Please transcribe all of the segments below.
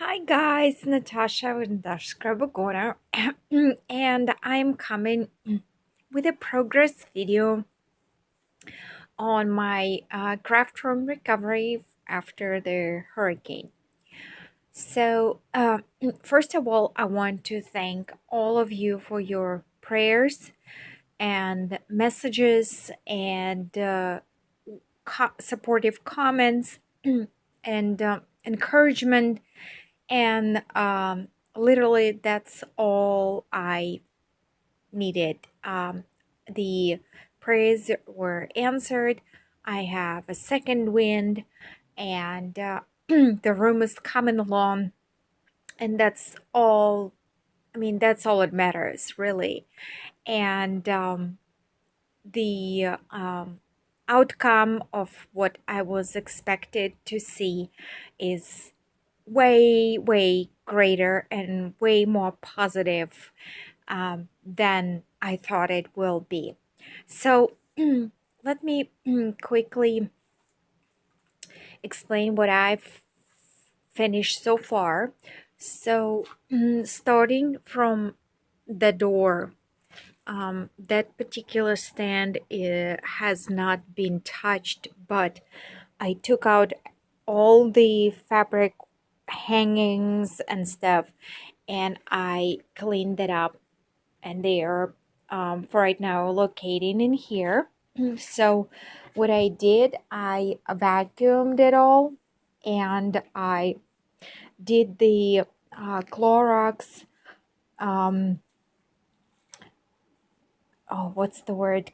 Hi guys, Natasha with Dashka Bogona, and I'm coming with a progress video on my craft room recovery after the hurricane. So, first of all, I want to thank all of you for your prayers and messages and supportive comments and encouragement. And literally, that's all I needed. The prayers were answered. I have a second wind, and the room is coming along. And that's all. I mean, that's all that matters, really. And the outcome of what I was expected to see is way greater and way more positive than I thought it will be. So let me quickly explain what I've finished so far. So starting from the door, that particular stand has not been touched, but I took out all the fabric hangings and stuff, and I cleaned it up, and they are for right now locating in here. So what I did, I vacuumed it all, and I did the Clorox what's the word,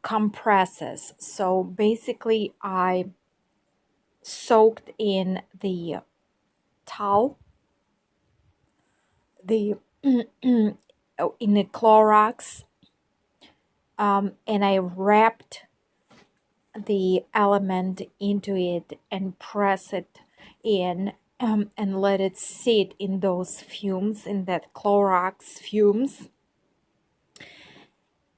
compresses. So basically I soaked in the towel, the in the Clorox, and I wrapped the element into it and press it in, and let it sit in those fumes, in that Clorox fumes.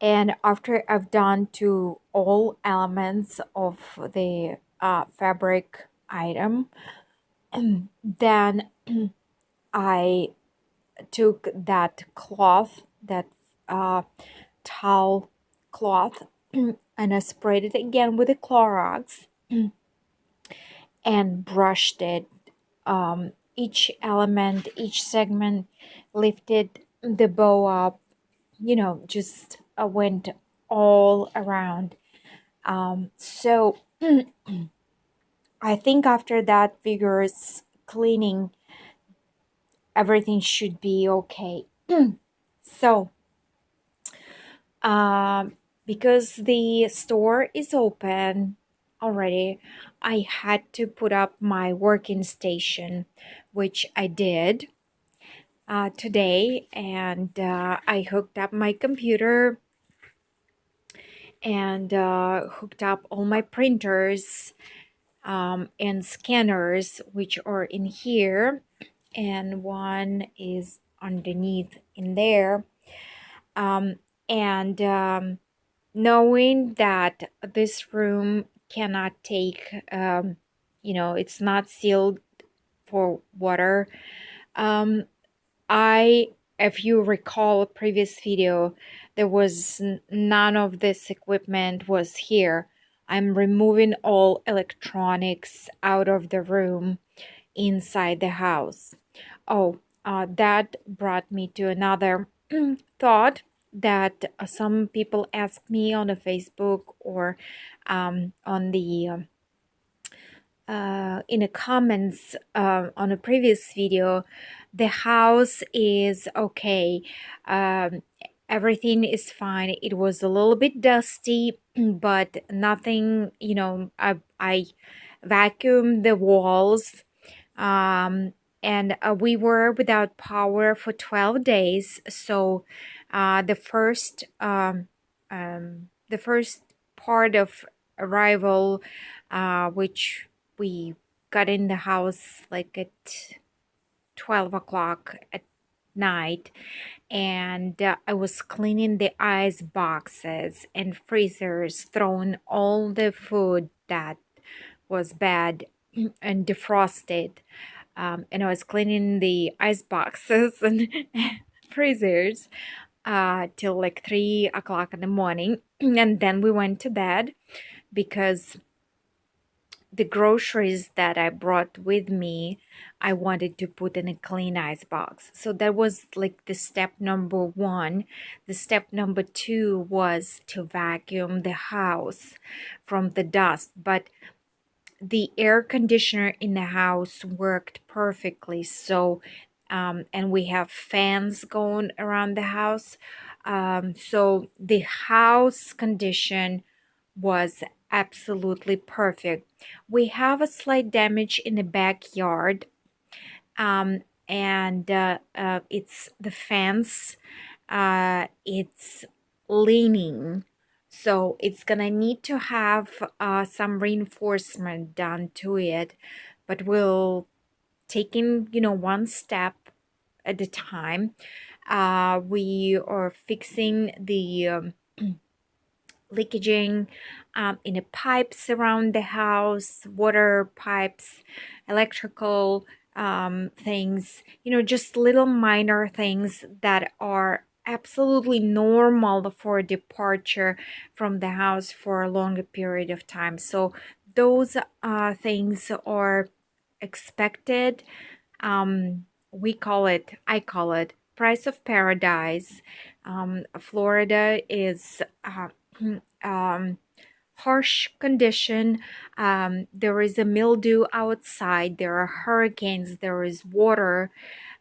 And after I've done to all elements of the fabric item, then I took that cloth, that uh, towel cloth, and I sprayed it again with the Clorox and brushed it. Each element, each segment, lifted the bow up, just went all around. So I think after that vigorous cleaning, everything should be okay. So, because the store is open already, I had to put up my working station, which I did today, and I hooked up my computer and hooked up all my printers and scanners, which are in here, and one is underneath in there. Um, and knowing that this room cannot take, it's not sealed for water. Um, if you recall a previous video, there was none of this equipment was here. I'm removing all electronics out of the room inside the house. Oh, that brought me to another thought that some people ask me on the Facebook or on the in the comments on a previous video. The house is okay. Everything is fine. It was a little bit dusty, but nothing, I vacuumed the walls, and we were without power for 12 days. So the first part of arrival, which we got in the house like at 12 o'clock at night, and I was cleaning the ice boxes and freezers, throwing all the food that was bad and defrosted. and I was cleaning the ice boxes and freezers till like 3 o'clock in the morning. And then we went to bed because the groceries that I brought with me, I wanted to put in a clean ice box. So that was like the step number one. The step number two was to vacuum the house from the dust. But the air conditioner in the house worked perfectly. So, and we have fans going around the house. So the house condition was absolutely perfect. We have a slight damage in the backyard, and it's the fence. It's leaning, so it's gonna need to have some reinforcement done to it, but we'll taking one step at a time. We are fixing the leakaging in the pipes around the house, water pipes, electrical things, just little minor things that are absolutely normal for departure from the house for a longer period of time. So those things are expected. I call it price of paradise. Florida is harsh condition. There is a mildew outside. There are hurricanes. There is water.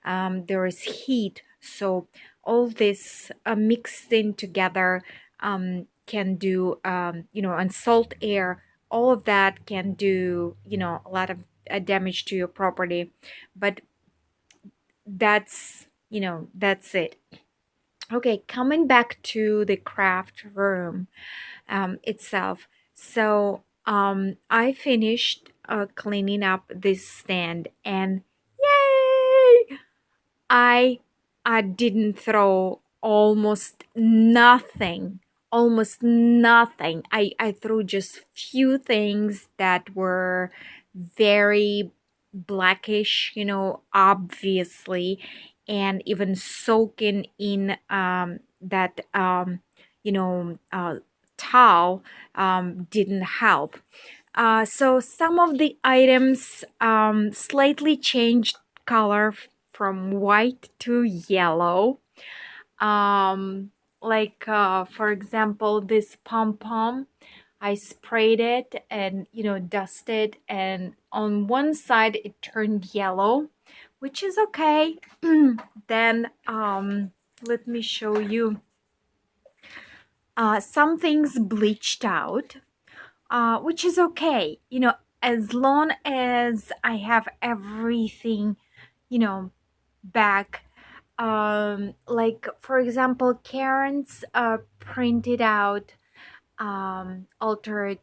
There is heat. So all this mixed in together can do, and salt air. All of that can do, a lot of damage to your property. But that's it. Okay, coming back to the craft room itself. So I finished cleaning up this stand, and yay! I didn't throw almost nothing. I threw just few things that were very blackish, obviously, and even soaking in that towel didn't help. So some of the items slightly changed color from white to yellow. Like for example, this pom pom, I sprayed it and dusted, and on one side it turned yellow, which is okay. Then let me show you. Some things bleached out, which is okay, as long as I have everything, back. Like for example, Karen's printed out, altered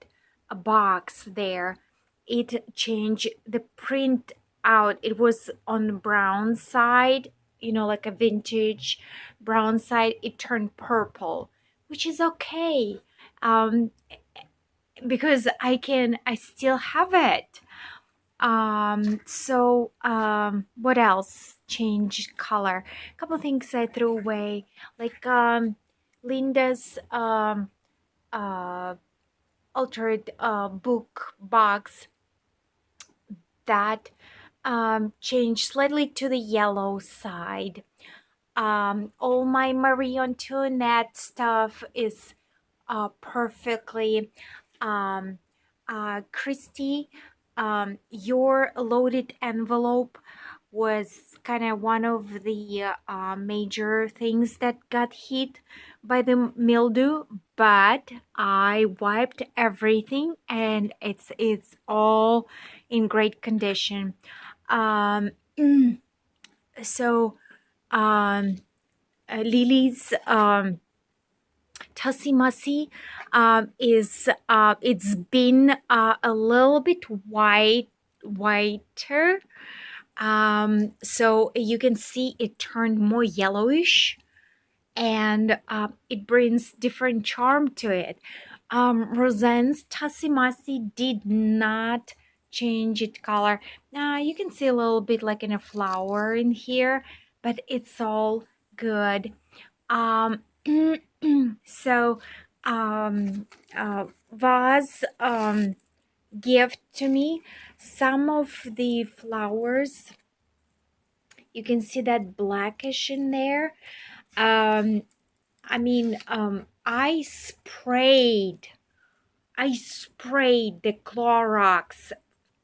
a box there. It changed the print out. It was on the brown side, like a vintage brown side. It turned purple, which is okay. Because I still have it. So what else changed color? A couple things I threw away, like Linda's altered book box that changed slightly to the yellow side. All my Marie Antoinette stuff is perfectly. Christy, your loaded envelope was kind of one of the major things that got hit by the mildew, but I wiped everything and it's all in great condition. Um, so Lily's Tussie Mussy is it's been a little bit whiter. So you can see it turned more yellowish, and it brings different charm to it. Roseanne's Tussie Mussy did not change it color. Now you can see a little bit like in a flower in here, but it's all good. Um, so vase gift to me. Some of the flowers, you can see that blackish in there. Um, I sprayed the Clorox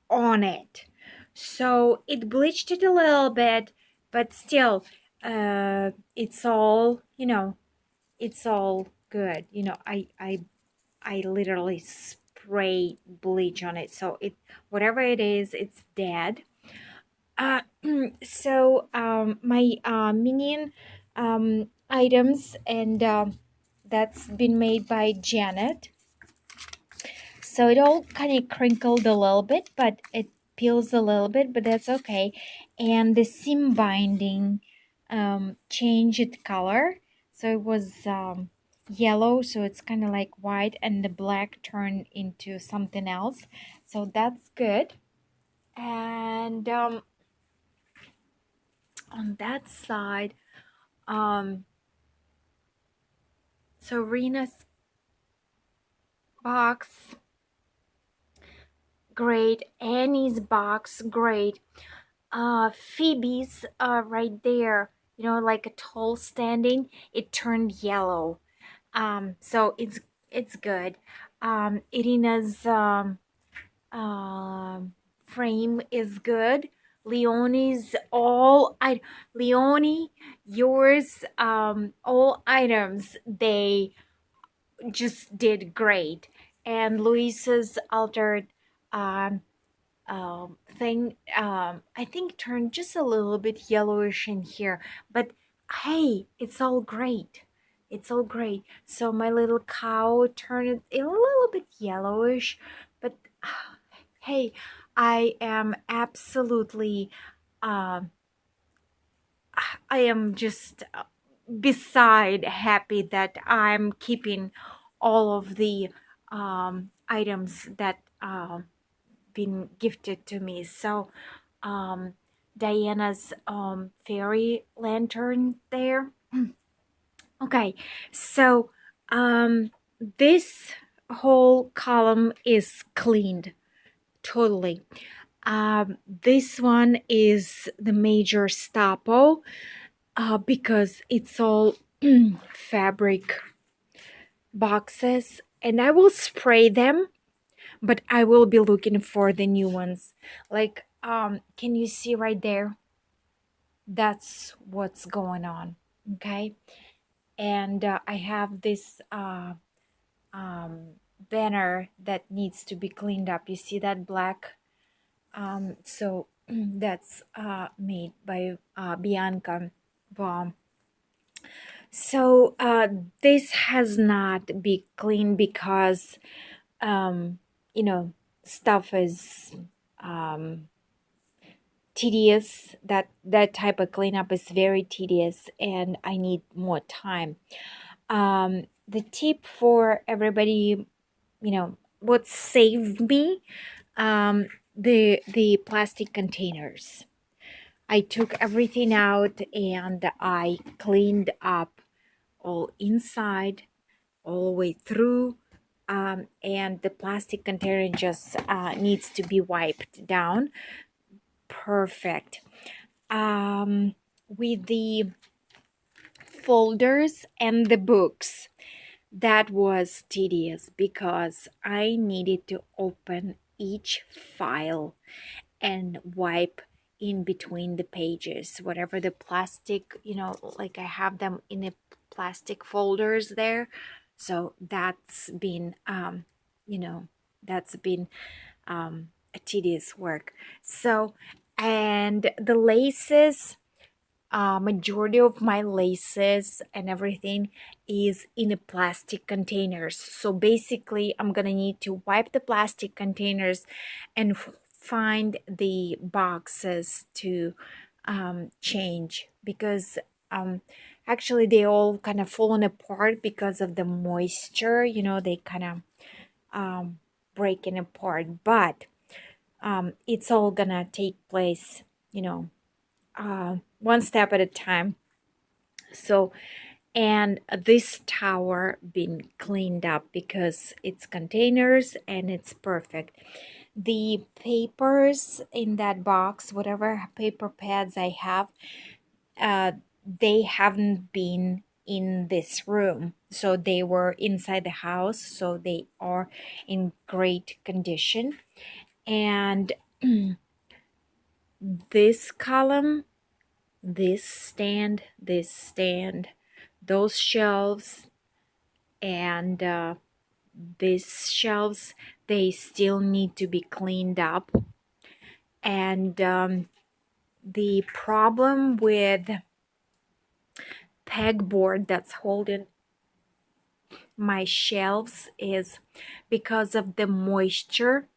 on it. So it bleached it a little bit, but still, it's all, it's all good. I literally spray bleach on it. So whatever it is, it's dead. Uh, my minion items, and that's been made by Janet. So it all kind of crinkled a little bit, but it peels a little bit, but that's okay. And the seam binding changed color. So it was yellow, so it's kind of like white, and the black turned into something else. So that's good. And on that side, um, so Rena's box, great. Annie's box, great. Phoebe's right there, like a tall standing, it turned yellow. So it's good. Irina's frame is good. Leonie's Leonie, yours, all items, they just did great. And Luisa's altered um thing, I think turned just a little bit yellowish in here, but hey, it's all great. It's all great. So my little cow turned a little bit yellowish, but hey, I am absolutely, um I am just beside happy that I'm keeping all of the items that been gifted to me. So um, Diana's fairy lantern there. Okay, so this whole column is cleaned totally. This one is the major staple because it's all fabric boxes, and I will spray them, but I will be looking for the new ones. Like, can you see right there? That's what's going on. Okay. And I have this banner that needs to be cleaned up. You see that black? So that's made by Bianca Baum. So this has not been cleaned because, um, you know, stuff is tedious. That type of cleanup is very tedious, and I need more time. The tip for everybody, what saved me, the plastic containers. I took everything out and I cleaned up all inside, all the way through, and the plastic container just needs to be wiped down. Perfect. With the folders and the books, that was tedious because I needed to open each file and wipe in between the pages, whatever the plastic, like I have them in a plastic folders there. So that's been, you know, that's been a tedious work. So, and the laces, majority of my laces and everything is in a plastic containers. So basically I'm gonna need to wipe the plastic containers and find the boxes to change, because actually they all kind of fallen apart because of the moisture, they kind of breaking apart. But it's all gonna take place, one step at a time. So, and this tower been cleaned up because it's containers and it's perfect. The papers in that box, whatever paper pads I have, uh, they haven't been in this room, so they were inside the house, so they are in great condition. And this column, this stand, those shelves, and these shelves, they still need to be cleaned up. And the problem with pegboard that's holding my shelves is because of the moisture,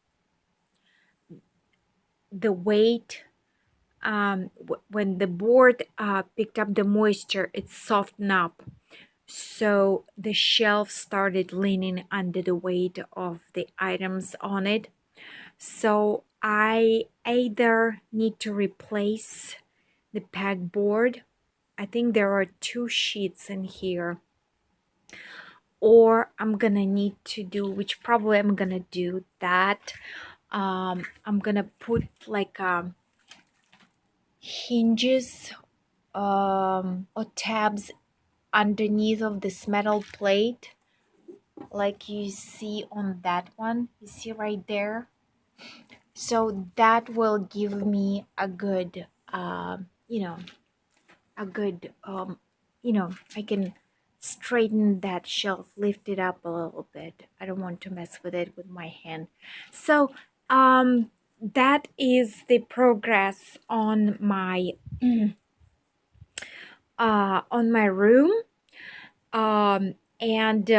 the weight. When the board picked up the moisture, it softened up. So the shelf started leaning under the weight of the items on it. So I either need to replace the pegboard. I think there are 2 sheets in here. Or I'm gonna need to do, which probably I'm gonna do that. I'm gonna put like hinges or tabs underneath of this metal plate, like you see on that one. You see right there. So that will give me a good, a good, I can straighten that shelf, lift it up a little bit. I don't want to mess with it with my hand. So that is the progress on my room. And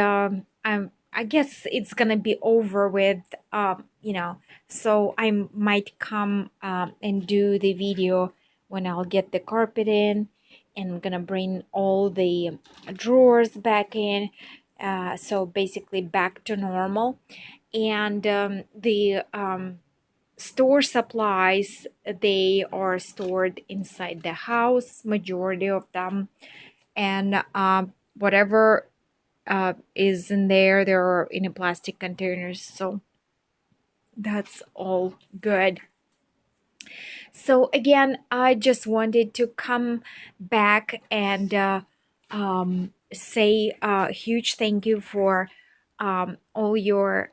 I guess it's gonna be over with, so I might come and do the video when I'll get the carpet in, and I'm gonna bring all the drawers back in, so basically back to normal. And the store supplies, they are stored inside the house, majority of them. And whatever is in there, they're in a plastic containers, so that's all good. So again, I just wanted to come back and say a huge thank you for all your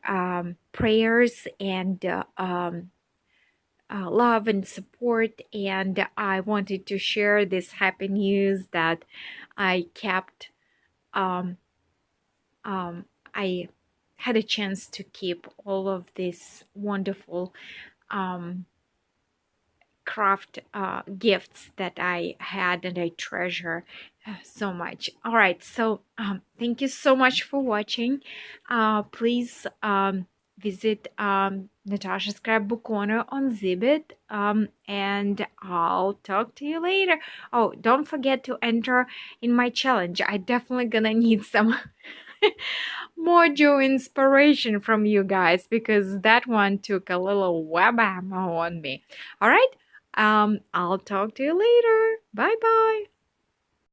prayers and love and support. And I wanted to share this happy news that I kept um, I had a chance to keep all of these wonderful um, craft gifts that I had and I treasure so much. All right, so thank you so much for watching. Please visit Natasha's Scrapbook Corner on Zibit, and I'll talk to you later. Oh, don't forget to enter in my challenge. I definitely gonna need some more Joe inspiration from you guys, because that one took a little wabam on me. All right, I'll talk to you later. Bye bye.